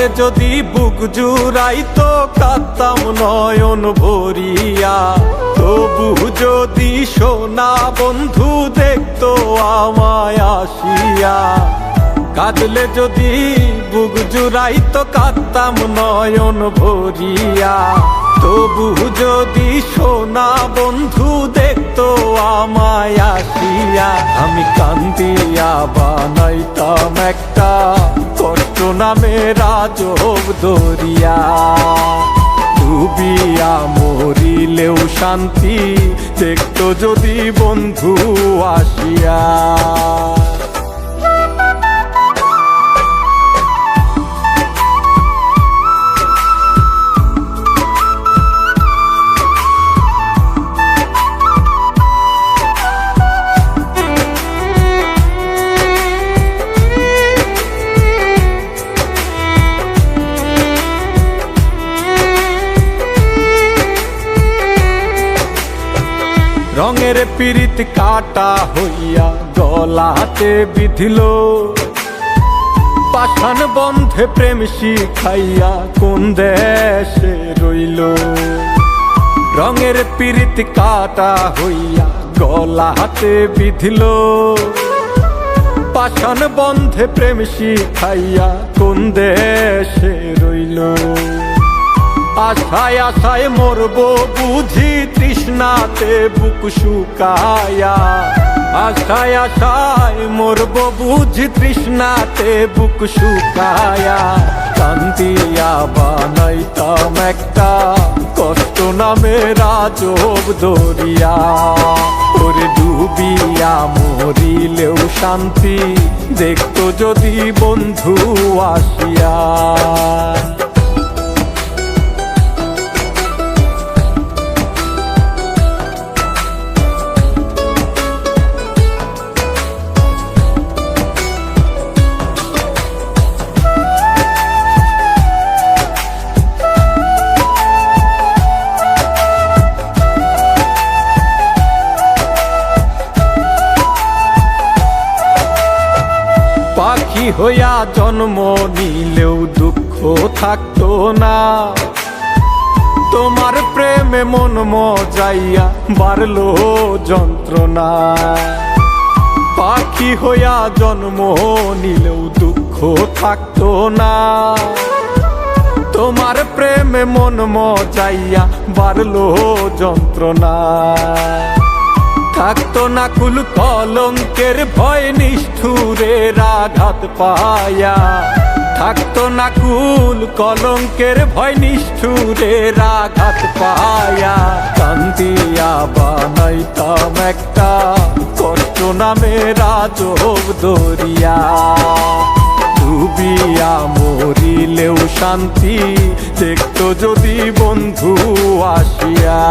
কাঁদলে যদি বুক জুড়াইতো কাঁদতাম নয়ন ভরিয়া, তবু যদি সোনা বন্ধু দেখতো আমায় আসিয়া। কাঁদলে যদি বুক জুড়াইতো কাঁদতাম নয়ন ভরিয়া, তবু যদি সোনা বন্ধু দেখতো আমায় আসিয়া। আমি কান্দিয়া বানাইতাম একটা কষ্ট নামের আজব দরিয়া, ডুবিয়া মরিলেও শান্তি দেখতো যদি বন্ধু আসিয়া। রঙের পীড়িত কাটা হইয়া গলাতে বিধিল, পাষাণ বন্ধে প্রেম শিখাইয়া কোন দেশে রইল। রঙের পীড়িত কাটা হইয়া গলাতে বিধিল, পাষাণ বন্ধে প্রেম শিখাইয়া কোন দেশে রইল। আশায় আশায় মরবো বুঝি তৃষ্ণাতে বুক শুকায়া, আশায় আশায় মরবো বুঝি তৃষ্ণাতে বুক শুকায়া। কান্দিয়া বানাইতাম একটা কষ্ট নামের আজব দরিয়া, ওরে ডুবিয়া মরিলেও শান্তি দেখতো যদি বন্ধু আসিয়া। পাখি হইয়া জন্ম নিলেও দুঃখ থাকতো না, তোমার প্রেমে মন মজাইয়া বাড়লো যন্ত্রণা। পাখি হইয়া জন্ম নিলেও দুঃখ থাকতো না, তোমার প্রেমে মন মজাইয়া বাড়লো যন্ত্রণা। থাকতো না কুল কলঙ্কের ভয় নিষ্ঠুরের আঘাত পায়া, থাকতো না কুল কলঙ্কের ভয় নিষ্ঠুরের আঘাত পায়া। কান্দিয়া বানাইতাম একটা কষ্ট নামের আজব দরিয়া, ডুবিয়া মরিলেও শান্তি দেখতো যদি বন্ধু আসিয়া।